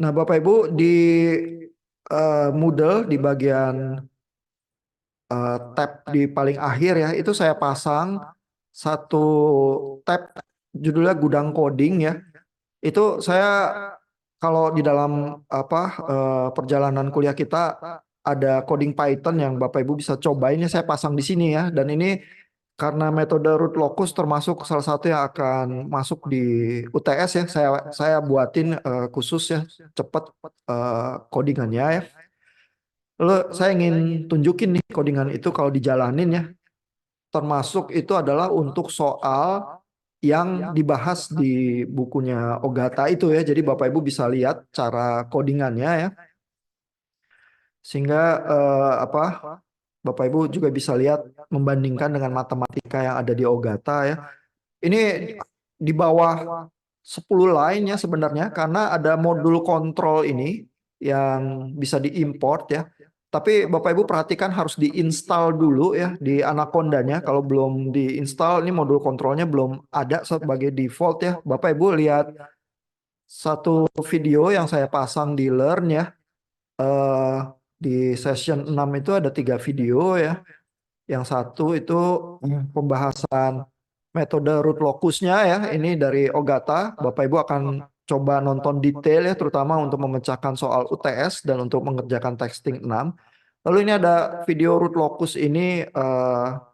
Nah, Bapak Ibu di Moodle di bagian tab di paling akhir ya, itu saya pasang satu tab judulnya gudang coding ya. Itu saya kalau di dalam perjalanan kuliah kita ada coding Python yang Bapak Ibu bisa cobain ya, saya pasang di sini ya. Dan ini karena metode root locus termasuk salah satu yang akan masuk di UTS ya, saya buatin khusus ya, cepat codingannya ya. Lalu saya ingin tunjukin nih codingan itu kalau dijalanin ya, termasuk itu adalah untuk soal yang dibahas di bukunya Ogata itu ya. Jadi Bapak Ibu bisa lihat cara codingannya ya. Sehingga Bapak Ibu juga bisa lihat membandingkan dengan matematika yang ada di Ogata ya. Ini di bawah 10 line ya sebenarnya karena ada modul kontrol ini yang bisa diimport ya. Tapi Bapak Ibu perhatikan harus diinstal dulu ya di Anaconda-nya. Kalau belum diinstal ini modul kontrolnya belum ada sebagai default ya. Bapak Ibu lihat satu video yang saya pasang di Learn ya. Eh, di session 6 itu ada 3 video ya. Yang satu itu pembahasan metode root locusnya ya. Ini dari Ogata. Bapak Ibu akan coba nonton detail ya, terutama untuk memecahkan soal UTS dan untuk mengerjakan texting 6. Lalu ini ada video root locus ini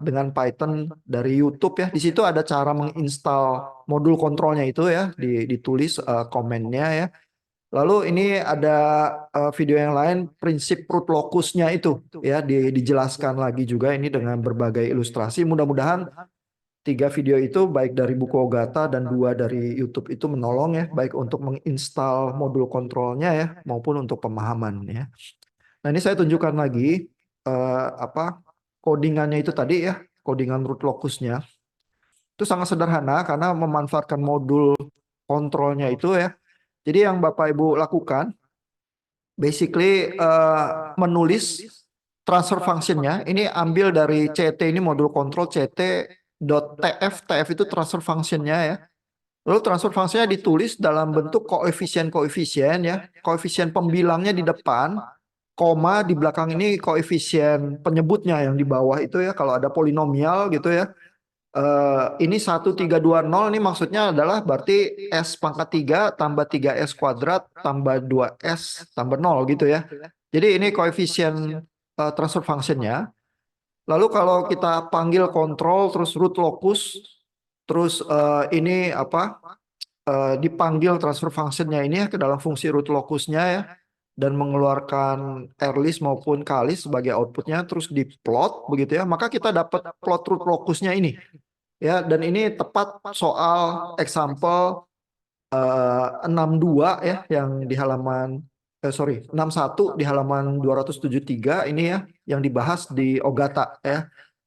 dengan Python dari YouTube ya. Di situ ada cara menginstal modul kontrolnya itu ya, ditulis komennya ya. Lalu ini ada video yang lain prinsip root locusnya itu ya, dijelaskan lagi juga ini dengan berbagai ilustrasi. Mudah-mudahan 3 video itu baik dari buku Ogata dan 2 dari YouTube itu menolong ya, baik untuk menginstal modul kontrolnya ya maupun untuk pemahaman ya. Nah, ini saya tunjukkan lagi codingannya itu tadi ya, codingan root locusnya. Itu sangat sederhana karena memanfaatkan modul kontrolnya itu ya. Jadi yang Bapak Ibu lakukan basically menulis transfer functionnya. Ini ambil dari CT, ini modul kontrol CT.tf. TF itu transfer functionnya ya. Lalu transfer functionnya ditulis dalam bentuk koefisien-koefisien ya. Koefisien pembilangnya di depan, koma di belakang ini koefisien penyebutnya yang di bawah itu ya. Kalau ada polinomial gitu ya. Ini 1320 ini maksudnya adalah berarti S pangkat 3 tambah 3S kuadrat tambah 2S tambah 0 gitu ya. Jadi ini koefisien transfer functionnya. Lalu kalau kita panggil kontrol terus root locus, terus ini dipanggil transfer functionnya ini ya ke dalam fungsi root locusnya ya, dan mengeluarkan rlist maupun kalis sebagai outputnya, terus diplot begitu ya, maka kita dapat plot root locusnya ini ya. Dan ini tepat soal example 62 ya yang di halaman 61 di halaman 273 ini ya, yang dibahas di Ogata ya.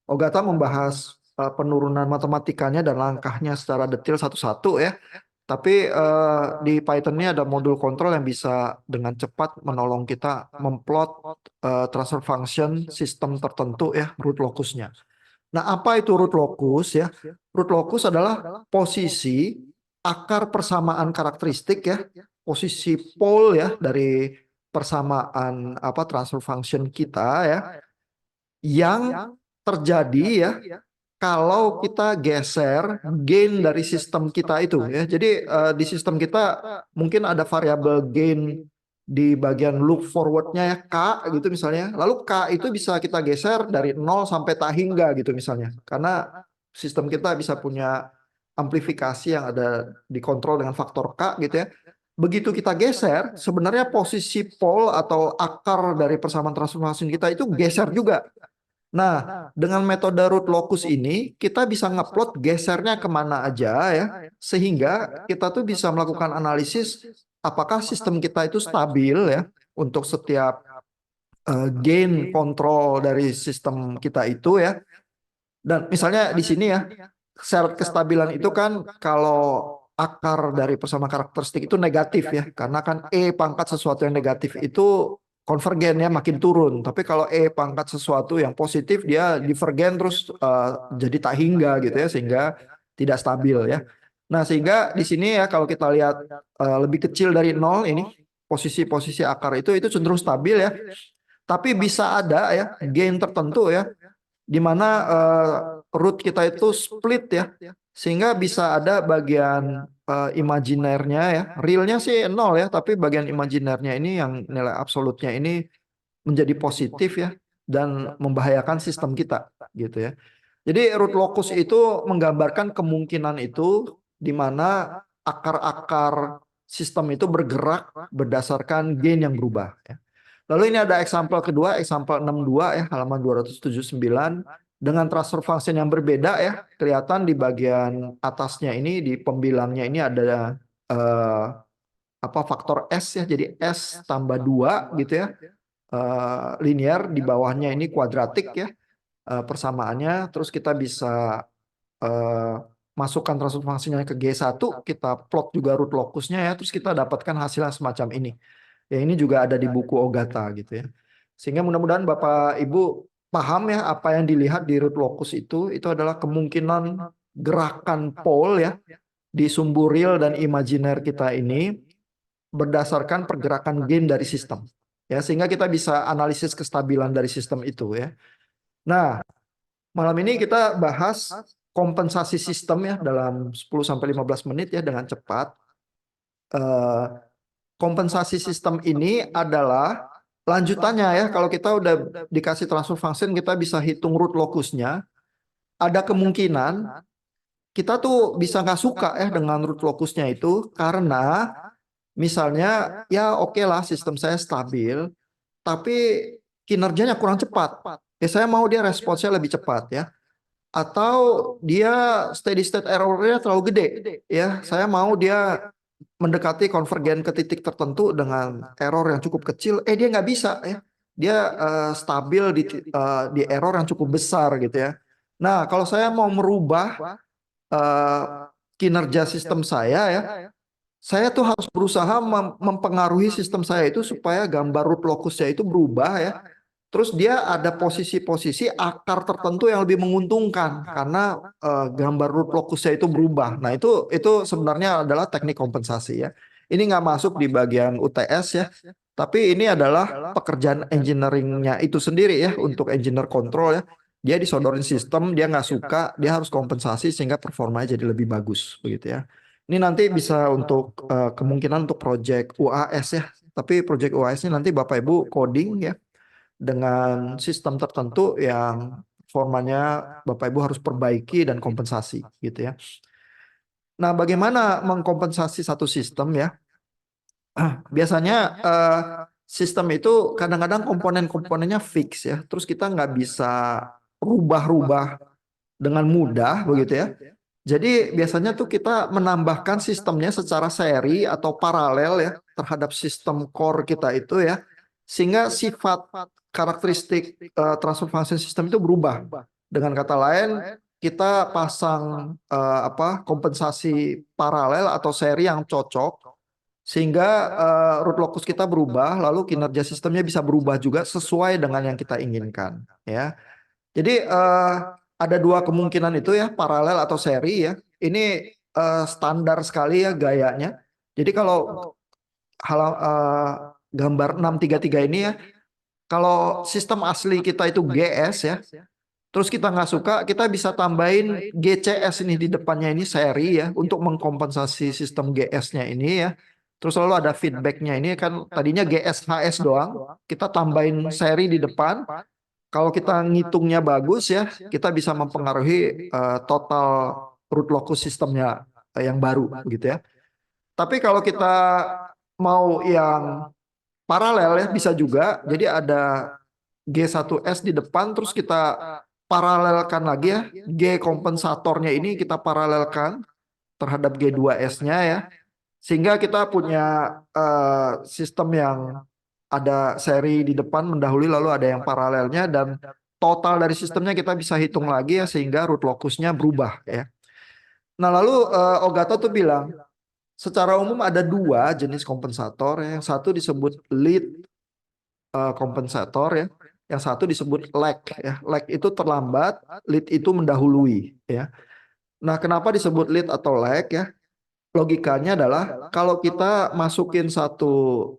Ogata membahas penurunan matematikanya dan langkahnya secara detail satu-satu ya. Tapi di Python ini ada modul kontrol yang bisa dengan cepat menolong kita memplot transfer function sistem tertentu ya, root locusnya. Nah, apa itu root locus ya? Root locus adalah posisi akar persamaan karakteristik ya, posisi pole ya dari persamaan transfer function kita ya, yang terjadi ya kalau kita geser gain dari sistem kita itu ya. Jadi di sistem kita mungkin ada variabel gain di bagian loop forwardnya ya, K gitu misalnya. Lalu K itu bisa kita geser dari 0 sampai tak hingga gitu misalnya. Karena sistem kita bisa punya amplifikasi yang ada dikontrol dengan faktor K gitu ya. Begitu kita geser, sebenarnya posisi pole atau akar dari persamaan transformasi kita itu geser juga. Nah, dengan metode root locus ini, kita bisa ngeplot gesernya kemana aja ya, sehingga kita tuh bisa melakukan analisis apakah sistem kita itu stabil ya, untuk setiap gain kontrol dari sistem kita itu ya. Dan misalnya di sini ya, syarat kestabilan itu kan kalau akar dari persamaan karakteristik itu negatif ya, karena kan E pangkat sesuatu yang negatif itu konvergen ya, makin turun. Tapi kalau E pangkat sesuatu yang positif dia divergen terus jadi tak hingga gitu ya, sehingga tidak stabil ya. Nah, sehingga di sini ya kalau kita lihat lebih kecil dari 0 ini posisi-posisi akar itu cenderung stabil ya. Tapi bisa ada ya gain tertentu ya, di mana root kita itu split ya, sehingga bisa ada bagian imajinernya ya, realnya sih nol ya, tapi bagian imajinernya ini yang nilai absolutnya ini menjadi positif ya, dan membahayakan sistem kita gitu ya. Jadi root locus itu menggambarkan kemungkinan itu di mana akar-akar sistem itu bergerak berdasarkan gain yang berubah ya. Lalu ini ada example kedua, example 62 ya, halaman 279 dengan transfer function yang berbeda ya. Kelihatan di bagian atasnya ini, di pembilangnya ini ada eh, apa, faktor S ya. Jadi S tambah 2 gitu ya. Linear, di bawahnya ini kuadratik ya persamaannya. Terus kita bisa eh, masukkan transfer fungsinya ke G1, kita plot juga root locusnya ya, terus kita dapatkan hasilnya semacam ini. Ya ini juga ada di buku Ogata gitu ya. Sehingga mudah-mudahan Bapak Ibu paham ya apa yang dilihat di root locus itu adalah kemungkinan gerakan pole ya di sumbu real dan imajiner kita ini berdasarkan pergerakan gain dari sistem. Ya, sehingga kita bisa analisis kestabilan dari sistem itu ya. Nah, malam ini kita bahas kompensasi sistem ya dalam 10 sampai 15 menit ya dengan cepat. Eh, Kompensasi sistem ini adalah lanjutannya ya. Kalau kita udah dikasih transfer function, kita bisa hitung root locusnya. Ada kemungkinan kita tuh bisa nggak suka ya dengan root locusnya itu, karena misalnya ya oke lah sistem saya stabil, tapi kinerjanya kurang cepat. Ya saya mau dia responsnya lebih cepat ya. Atau dia steady state errornya terlalu gede ya, saya mau dia mendekati konvergen ke titik tertentu dengan error yang cukup kecil, dia nggak bisa ya, dia stabil di error yang cukup besar gitu ya. Nah kalau saya mau merubah eh, kinerja sistem saya ya, saya tuh harus berusaha mempengaruhi sistem saya itu supaya gambar root locusnya itu berubah ya. Terus dia ada posisi-posisi akar tertentu yang lebih menguntungkan karena gambar root locusnya itu berubah. Nah itu sebenarnya adalah teknik kompensasi ya. Ini nggak masuk di bagian UTS ya. Tapi ini adalah pekerjaan engineeringnya itu sendiri ya untuk engineer control ya. Dia disodorin sistem, dia nggak suka, dia harus kompensasi sehingga performanya jadi lebih bagus begitu ya. Ini nanti bisa untuk kemungkinan untuk project UAS ya. Tapi project UAS ini nanti Bapak Ibu coding ya dengan sistem tertentu yang performanya Bapak Ibu harus perbaiki dan kompensasi gitu ya. Nah, bagaimana mengkompensasi satu sistem ya? Biasanya sistem itu kadang-kadang komponen-komponennya fix ya. Terus kita nggak bisa rubah-rubah dengan mudah begitu ya. Jadi biasanya tuh kita menambahkan sistemnya secara seri atau paralel ya terhadap sistem core kita itu ya, sehingga sifat karakteristik transfer function system itu berubah. Dengan kata lain, kita pasang kompensasi paralel atau seri yang cocok sehingga root locus kita berubah, lalu kinerja sistemnya bisa berubah juga sesuai dengan yang kita inginkan ya. Jadi ada dua kemungkinan itu ya, paralel atau seri ya. Ini standar sekali ya gayanya. Jadi kalau gambar 633 ini ya, kalau sistem asli kita itu GS ya, terus kita nggak suka, kita bisa tambahin GCS ini di depannya ini seri ya, untuk mengkompensasi sistem GS-nya ini ya. Terus lalu ada feedback-nya ini kan tadinya GS HS doang, kita tambahin seri di depan. Kalau kita ngitungnya bagus ya, kita bisa mempengaruhi total root locus sistemnya yang baru gitu ya. Tapi kalau kita mau yang paralel ya bisa juga. Jadi ada G1S di depan, terus kita paralelkan lagi ya. G kompensatornya ini kita paralelkan terhadap G2S-nya ya. Sehingga kita punya sistem yang ada seri di depan mendahului, lalu ada yang paralelnya, dan total dari sistemnya kita bisa hitung lagi ya, sehingga root locusnya berubah ya. Nah lalu Ogata tuh bilang secara umum ada dua jenis kompensator ya. Yang satu disebut lead kompensator ya, yang satu disebut lag ya. Lag itu terlambat, lead itu mendahului ya. Nah kenapa disebut lead atau lag ya? Logikanya adalah kalau kita masukin satu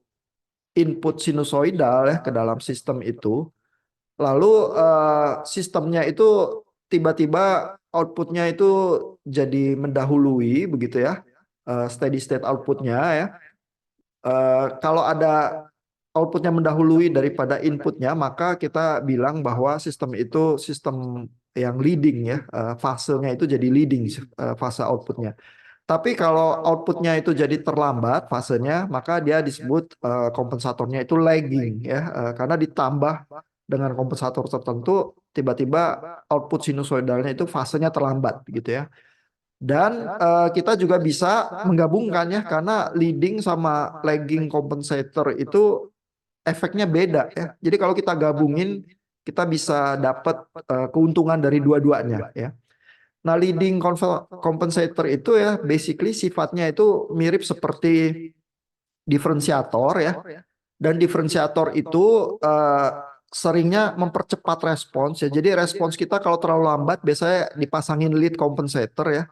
input sinusoidal ya ke dalam sistem itu. Lalu sistemnya itu tiba-tiba outputnya itu jadi mendahului begitu ya, steady state outputnya ya. Kalau ada outputnya mendahului daripada inputnya, maka kita bilang bahwa sistem itu sistem yang leading ya, fasenya itu jadi leading fase outputnya. Tapi kalau outputnya itu jadi terlambat fasenya, maka dia disebut kompensatornya itu lagging ya, karena ditambah dengan kompensator tertentu, tiba-tiba output sinusoidalnya itu fasenya terlambat gitu ya. Dan kita juga bisa menggabungkannya karena leading sama lagging compensator itu efeknya beda ya. Jadi kalau kita gabungin, kita bisa dapat keuntungan dari dua-duanya ya. Nah, leading compensator itu ya basically sifatnya itu mirip seperti diferensiator ya. Dan diferensiator itu seringnya mempercepat respons ya. Jadi respons kita kalau terlalu lambat biasanya dipasangin lead compensator ya,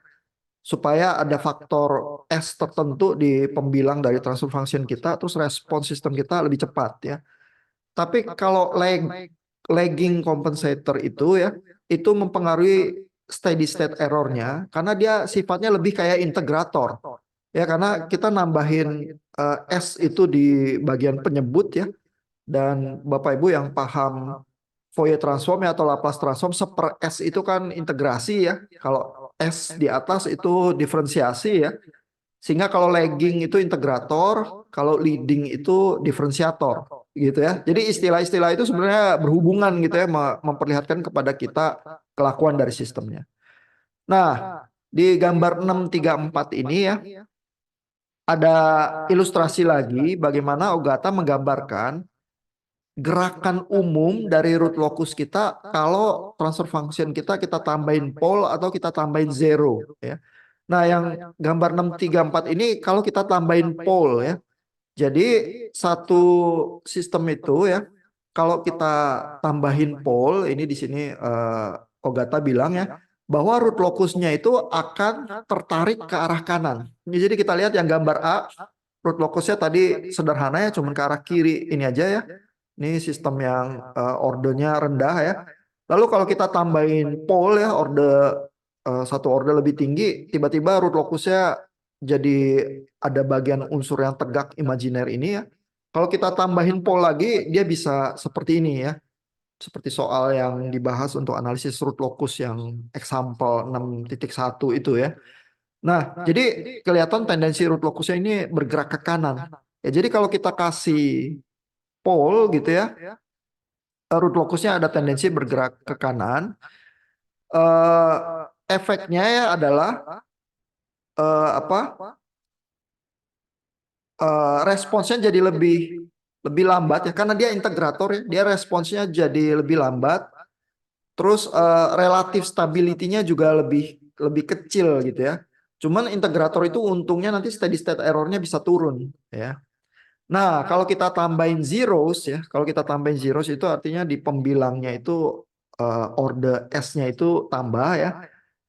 supaya ada faktor S tertentu di pembilang dari transfer function kita, terus respons sistem kita lebih cepat ya. Tapi kalau lagging compensator itu ya, itu mempengaruhi steady state errornya karena dia sifatnya lebih kayak integrator. Ya, karena kita nambahin S itu di bagian penyebut ya. Dan Bapak Ibu yang paham Fourier transform ya, atau Laplace transform, seper S itu kan integrasi ya. Kalau S di atas itu diferensiasi ya. Sehingga kalau lagging itu integrator, kalau leading itu diferensiator gitu ya. Jadi istilah-istilah itu sebenarnya berhubungan gitu ya, memperlihatkan kepada kita kelakuan dari sistemnya. Nah, di gambar 634 ini ya, ada ilustrasi lagi bagaimana Ogata menggambarkan gerakan umum dari root locus kita kalau transfer function kita tambahin pole atau kita tambahin zero ya. Nah, yang gambar 634 ini kalau kita tambahin pole ya. Jadi satu sistem itu ya, kalau kita tambahin pole, ini di sini Ogata bilang ya, bahwa root locusnya itu akan tertarik ke arah kanan. Jadi kita lihat yang gambar A, root locusnya tadi sederhana ya, cuman ke arah kiri ini aja ya. Ini sistem yang ordernya rendah ya. Lalu kalau kita tambahin pole ya, satu order lebih tinggi, tiba-tiba root locusnya jadi ada bagian unsur yang tegak imajiner ini ya. Kalau kita tambahin pole lagi, dia bisa seperti ini ya. Seperti soal yang dibahas untuk analisis root locus yang example 6.1 itu ya. Nah, jadi kelihatan tendensi root locusnya ini bergerak ke kanan. Ya, jadi kalau kita kasih pole gitu ya, root locusnya ada tendensi bergerak ke kanan. Eh, efeknya ya adalah apa? Responsnya jadi lebih lambat ya, karena dia integrator ya, dia responsnya jadi lebih lambat. Terus relatif stability-nya juga lebih kecil gitu ya. Cuman integrator itu untungnya nanti steady state error-nya bisa turun ya. Nah, kalau kita tambahin zeros ya, kalau kita tambahin zeros itu artinya di pembilangnya itu order S-nya itu tambah ya.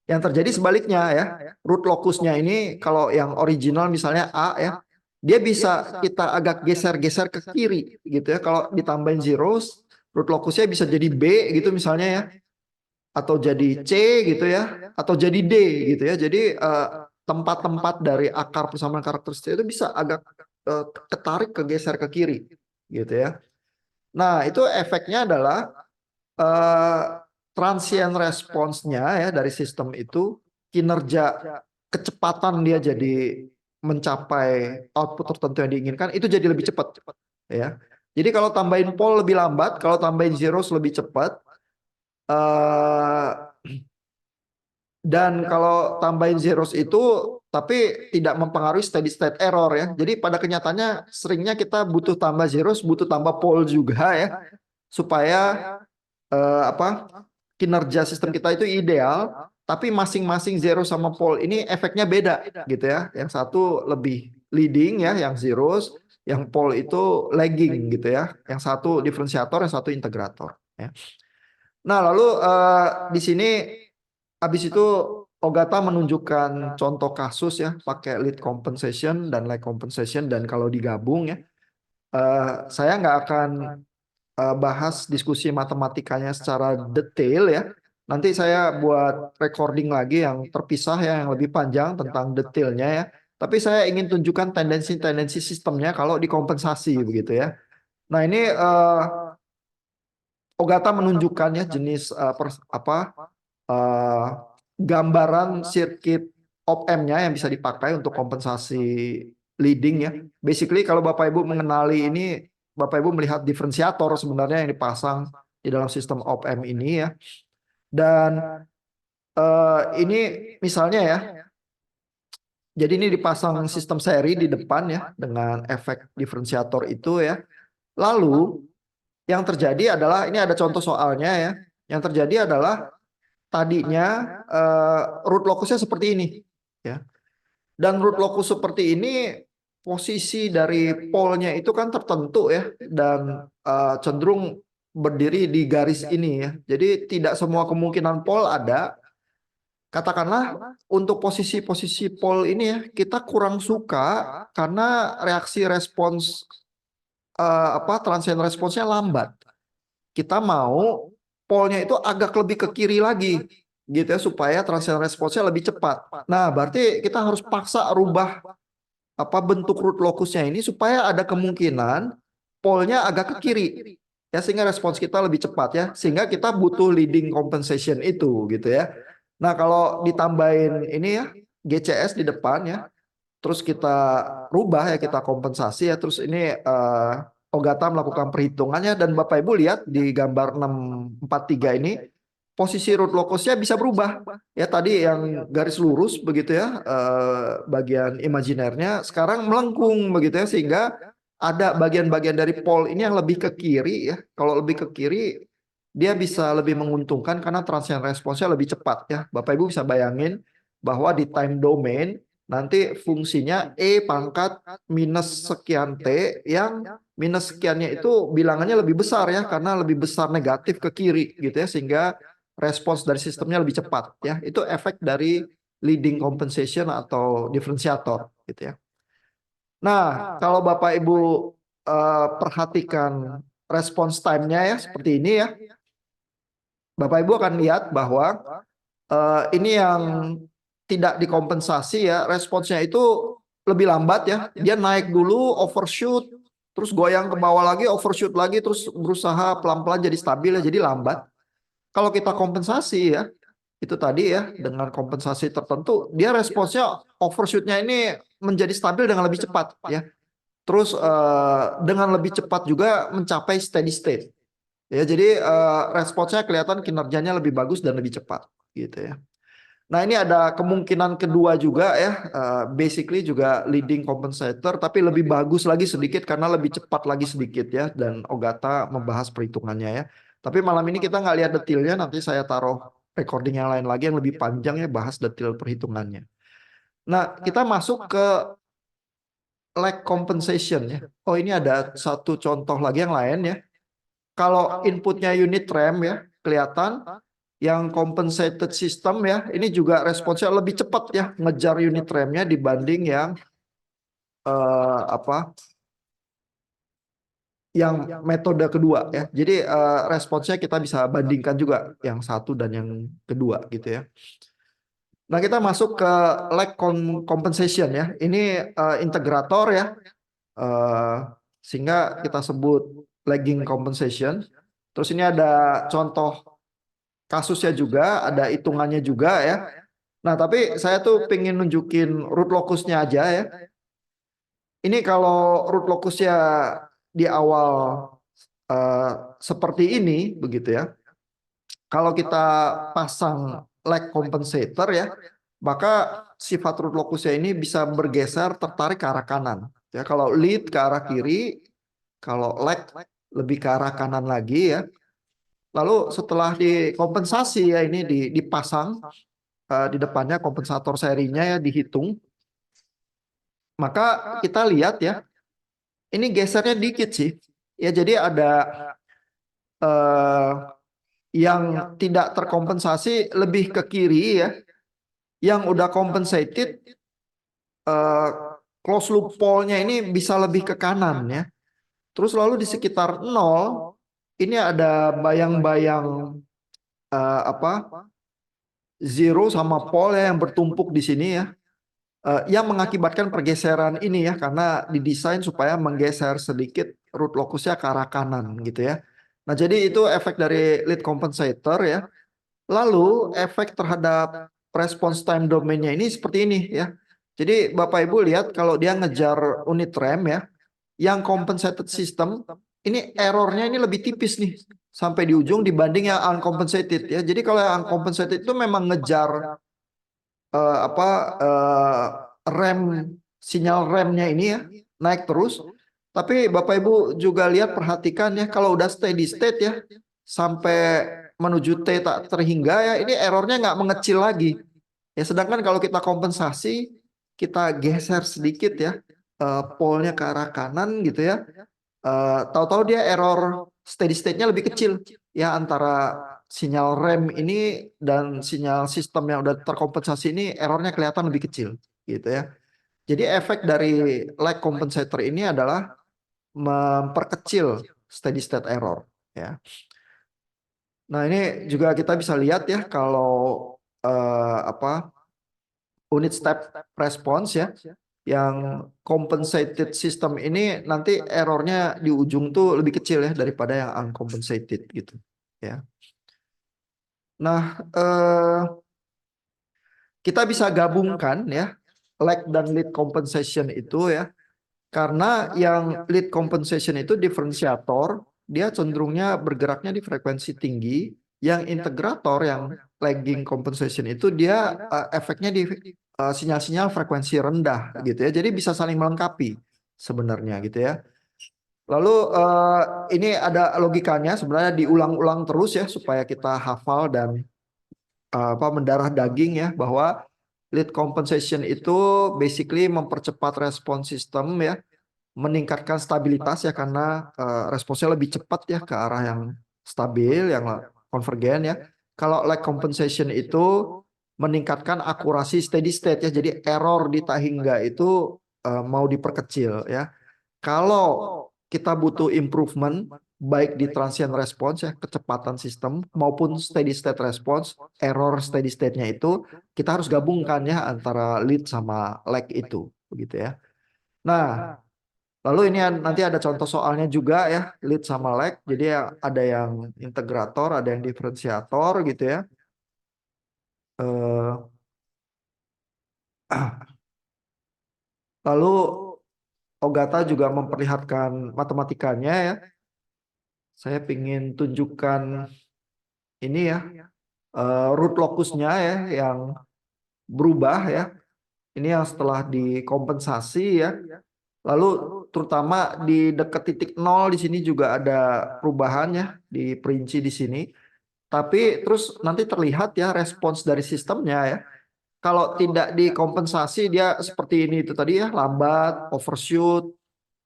Yang terjadi sebaliknya ya, root locusnya ini kalau yang original misalnya A ya, dia bisa kita agak geser-geser ke kiri gitu ya. Kalau ditambahin zeros, root locusnya bisa jadi B gitu misalnya ya, atau jadi C gitu ya, atau jadi D gitu ya. Jadi tempat-tempat dari akar persamaan karakteristik itu bisa agak ketarik kegeser ke kiri gitu ya. Nah, itu efeknya adalah eh, transient response-nya ya dari sistem itu, kinerja kecepatan dia jadi mencapai output tertentu yang diinginkan itu jadi lebih cepat ya. Jadi kalau tambahin pole lebih lambat, kalau tambahin zeros lebih cepat. eh, dan kalau tambahin zeros itu tapi tidak mempengaruhi steady state error ya. Jadi pada kenyataannya seringnya kita butuh tambah zeros, butuh tambah pole juga ya, supaya apa, kinerja sistem kita itu ideal, tapi masing-masing zero sama pole ini efeknya beda gitu ya. Yang satu lebih leading ya, yang zeros, yang pole itu lagging gitu ya. Yang satu diferensiator, yang satu integrator ya. Nah, lalu di sini habis itu Ogata menunjukkan contoh kasus ya, pakai lead compensation dan lag compensation, dan kalau digabung ya, Saya nggak akan bahas diskusi matematikanya secara detail ya. Nanti saya buat recording lagi yang terpisah ya, yang lebih panjang tentang detailnya ya. Tapi saya ingin tunjukkan tendensi-tendensi sistemnya kalau dikompensasi begitu ya. Nah ini Ogata menunjukkan ya jenis eh, gambaran sirkuit op-amp-nya yang bisa dipakai untuk kompensasi leading ya. Basically kalau Bapak Ibu mengenali ini, Bapak Ibu melihat diferensiator sebenarnya yang dipasang di dalam sistem op-amp ini ya. Dan ini misalnya ya, jadi ini dipasang sistem seri di depan ya dengan efek diferensiator itu ya. Lalu yang terjadi adalah ini ada contoh soalnya ya. Yang terjadi adalah tadinya root locusnya seperti ini ya. Dan root locus seperti ini posisi dari polnya itu kan tertentu ya dan cenderung berdiri di garis ini ya. Jadi tidak semua kemungkinan pol ada. Katakanlah untuk posisi-posisi pol ini ya kita kurang suka karena reaksi respons transient responsnya lambat. Kita mau polnya itu agak lebih ke kiri lagi gitu ya supaya transient responsnya lebih cepat. Nah, berarti kita harus paksa rubah bentuk root locusnya ini supaya ada kemungkinan polnya agak ke kiri ya sehingga respons kita lebih cepat ya sehingga kita butuh leading compensation itu gitu ya. Nah, kalau ditambahin ini ya GCS di depan ya terus kita rubah ya kita kompensasi ya terus ini Ogata melakukan perhitungannya dan Bapak Ibu lihat di gambar 643 ini posisi root locusnya bisa berubah ya tadi yang garis lurus begitu ya bagian imajinernya sekarang melengkung begitu ya sehingga ada bagian-bagian dari pole ini yang lebih ke kiri ya kalau lebih ke kiri dia bisa lebih menguntungkan karena transient responsnya lebih cepat ya Bapak Ibu bisa bayangin bahwa di time domain nanti fungsinya E pangkat minus sekian T yang minus sekiannya itu bilangannya lebih besar ya karena lebih besar negatif ke kiri gitu ya sehingga respons dari sistemnya lebih cepat ya. Itu efek dari leading compensation atau diferensiator gitu ya. Nah, kalau Bapak Ibu perhatikan respons time-nya ya seperti ini ya. Bapak Ibu akan lihat bahwa ini yang tidak dikompensasi ya, responsnya itu lebih lambat ya. Dia naik dulu, overshoot, terus goyang ke bawah lagi, overshoot lagi, terus berusaha pelan-pelan jadi stabil ya, jadi lambat. Kalau kita kompensasi ya, itu tadi ya, dengan kompensasi tertentu, dia responsnya overshootnya ini menjadi stabil dengan lebih cepat ya. Terus dengan lebih cepat juga mencapai steady state. Ya, jadi responsnya kelihatan kinerjanya lebih bagus dan lebih cepat gitu ya. Nah, ini ada kemungkinan kedua juga ya, basically juga leading compensator, tapi lebih bagus lagi sedikit karena lebih cepat lagi sedikit ya, dan Ogata membahas perhitungannya ya. Tapi malam ini kita nggak lihat detailnya, nanti saya taruh recording yang lain lagi yang lebih panjang ya, bahas detail perhitungannya. Nah, kita masuk ke lag compensation ya. Oh, ini ada satu contoh lagi yang lain ya. Kalau inputnya unit RAM ya, kelihatan yang compensated system ya, ini juga responsnya lebih cepat ya, ngejar unit RAM-nya dibanding yang yang metode kedua ya. Jadi responsnya kita bisa bandingkan juga yang satu dan yang kedua gitu ya. Nah, kita masuk ke lag compensation ya. Ini integrator ya. Sehingga kita sebut lagging compensation. Terus ini ada contoh kasusnya juga, ada hitungannya juga ya. Nah, tapi saya tuh pengen nunjukin root locusnya aja ya. Ini kalau root locusnya di awal eh, seperti ini, begitu ya. Kalau kita pasang lag compensator ya, maka sifat root locusnya ini bisa bergeser tertarik ke arah kanan. Ya, kalau lead ke arah kiri, kalau lag lebih ke arah kanan lagi ya. Lalu setelah dikompensasi ya ini dipasang di depannya kompensator serinya ya dihitung, maka kita lihat ya, ini gesernya dikit sih. Ya jadi ada eh, yang tidak terkompensasi lebih ke kiri ya, yang udah compensated close loop pole-nya ini bisa lebih ke kanan ya. Terus lalu di sekitar nol ini ada bayang-bayang apa zero sama pole yang bertumpuk di sini ya, yang mengakibatkan pergeseran ini ya, karena didesain supaya menggeser sedikit root locusnya ke arah kanan gitu ya. Nah jadi itu efek dari lead compensator ya. Lalu efek terhadap response time domainnya ini seperti ini ya. Jadi Bapak Ibu lihat kalau dia ngejar unit rem ya, yang compensated system ini errornya ini lebih tipis nih sampai di ujung dibanding yang uncompensated ya. Jadi kalau yang uncompensated itu memang ngejar apa rem, sinyal remnya ini ya naik terus. Tapi Bapak Ibu juga lihat, perhatikan ya, kalau udah steady state ya sampai menuju T tak terhingga ya, ini errornya nggak mengecil lagi. Ya sedangkan kalau kita kompensasi, kita geser sedikit ya polnya ke arah kanan gitu ya. Tahu-tahu dia error steady state-nya lebih kecil ya, antara sinyal rem ini dan sinyal sistem yang udah terkompensasi ini errornya kelihatan lebih kecil gitu ya. Jadi efek dari lag compensator ini adalah memperkecil steady state error ya. Nah, ini juga kita bisa lihat ya kalau apa unit step response ya, yang compensated system ini nanti errornya di ujung tuh lebih kecil ya daripada yang uncompensated gitu ya. Nah, kita bisa gabungkan ya lag dan lead compensation itu ya, karena yang lead compensation itu diferensiator, dia cenderungnya bergeraknya di frekuensi tinggi, yang integrator yang lagging compensation itu dia efeknya di sinyal-sinyal frekuensi rendah gitu ya. Jadi bisa saling melengkapi sebenarnya gitu ya. Lalu ini ada logikanya, sebenarnya diulang-ulang terus ya supaya kita hafal dan apa mendarah daging ya, bahwa lead compensation itu basically mempercepat respon sistem ya, meningkatkan stabilitas ya, karena responsnya lebih cepat ya ke arah yang stabil, yang konvergen ya. Kalau lag compensation itu meningkatkan akurasi steady state ya, jadi error di tahingga itu mau diperkecil ya. Kalau kita butuh improvement baik di transient response ya, kecepatan sistem, maupun steady state response, error steady state-nya itu kita harus gabungkan ya antara lead sama lag itu begitu ya. Nah, lalu ini nanti ada contoh soalnya juga ya, lead sama lag. Jadi ada yang integrator, ada yang diferensiator gitu ya. Eh, lalu Ogata juga memperlihatkan matematikanya ya. Saya ingin tunjukkan ini ya, root locusnya ya yang berubah ya. Ini yang setelah dikompensasi ya. Lalu terutama di dekat titik nol di sini juga ada perubahan ya, diperinci di sini. Tapi terus nanti terlihat ya respons dari sistemnya ya. Kalau tidak dikompensasi dia seperti ini itu tadi ya, lambat, overshoot,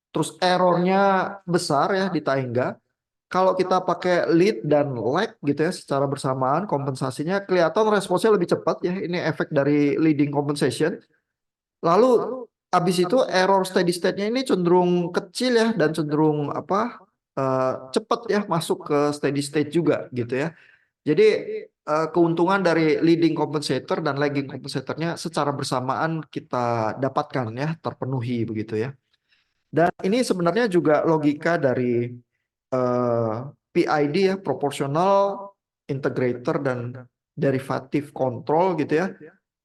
terus errornya besar ya di Taingga. Kalau kita pakai lead dan lag gitu ya secara bersamaan, kompensasinya kelihatan responsnya lebih cepat ya. Ini efek dari leading compensation. Lalu habis itu error steady state-nya ini cenderung kecil ya, dan cenderung apa cepat ya masuk ke steady state juga gitu ya. Jadi keuntungan dari leading compensator dan lagging compensatornya secara bersamaan kita dapatkan ya, terpenuhi begitu ya. Dan ini sebenarnya juga logika dari PID ya, proportional integrator dan derivative control gitu ya.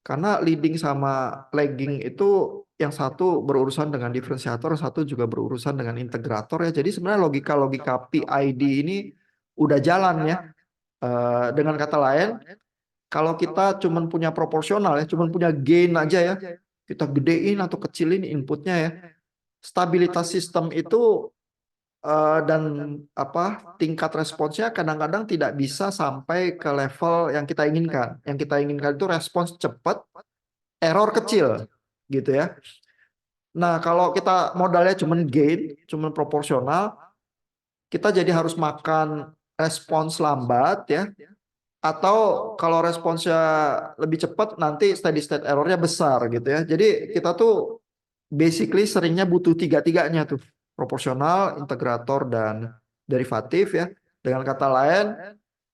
Karena leading sama lagging itu yang satu berurusan dengan diferensiator, satu juga berurusan dengan integrator ya. Jadi sebenarnya logika-logika PID ini udah jalan ya. Dengan kata lain, kalau kita cuman punya proporsional ya, cuman punya gain aja ya, kita gedein atau kecilin inputnya ya, stabilitas sistem itu dan apa tingkat responsnya kadang-kadang tidak bisa sampai ke level yang kita inginkan. Yang kita inginkan itu respons cepat, error kecil, gitu ya. Nah, kalau kita modalnya cuman gain, cuman proporsional, kita jadi harus makan respons lambat ya. Atau kalau responsnya lebih cepat, nanti steady state errornya besar gitu ya. Jadi kita tuh basically seringnya butuh tiga-tiganya tuh. proporsional, integrator, dan derivatif ya. Dengan kata lain,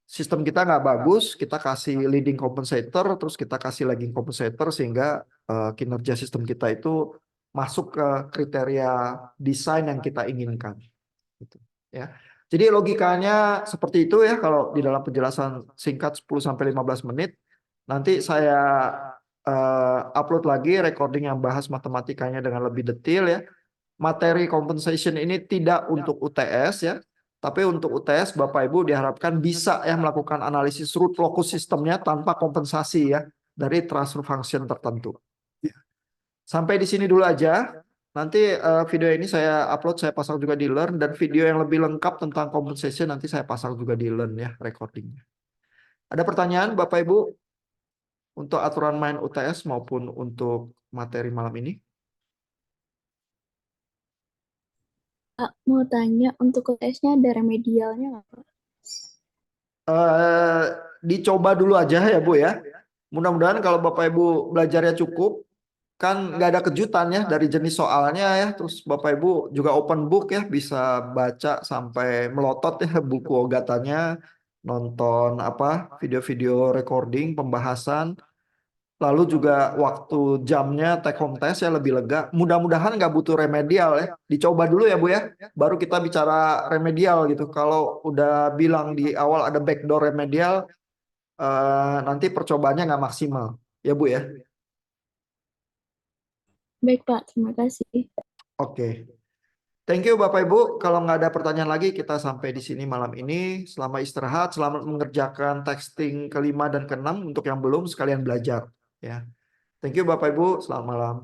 sistem kita nggak bagus, kita kasih leading compensator, terus kita kasih lagging compensator sehingga kinerja sistem kita itu masuk ke kriteria desain yang kita inginkan. Gitu, ya. Jadi logikanya seperti itu ya kalau di dalam penjelasan singkat 10-15 menit. Nanti saya upload lagi recording yang bahas matematikanya dengan lebih detail ya. Materi compensation ini tidak untuk UTS ya, tapi untuk UTS Bapak Ibu diharapkan bisa ya melakukan analisis root locus sistemnya tanpa kompensasi ya dari transfer function tertentu. Sampai di sini dulu aja. Nanti video ini saya upload, saya pasang juga di Learn, dan video yang lebih lengkap tentang compensation nanti saya pasang juga di Learn ya recordingnya. Ada pertanyaan Bapak Ibu untuk aturan main UTS maupun untuk materi malam ini? Kak, mau tanya untuk UTS-nya ada remedialnya nggak, Pak? Eh, Dicoba dulu aja ya Bu ya. Mudah-mudahan kalau Bapak Ibu belajarnya cukup, kan nggak ada kejutan ya dari jenis soalnya ya. Terus Bapak Ibu juga open book ya, bisa baca sampai melotot ya buku ogatanya, nonton apa video-video recording pembahasan. Lalu juga waktu jamnya take home test ya lebih lega. Mudah-mudahan nggak butuh remedial ya. Dicoba dulu ya Bu ya. Baru kita bicara remedial gitu. Kalau udah bilang di awal ada backdoor remedial, nanti percobaannya nggak maksimal. Ya Bu ya. Baik, Pak. Terima kasih. Oke. Thank you Bapak Ibu. Kalau nggak ada pertanyaan lagi, kita sampai di sini malam ini. Selamat istirahat, selamat mengerjakan texting kelima dan keenam. Untuk yang belum, sekalian belajar. Ya. Thank you Bapak Ibu. Selamat malam.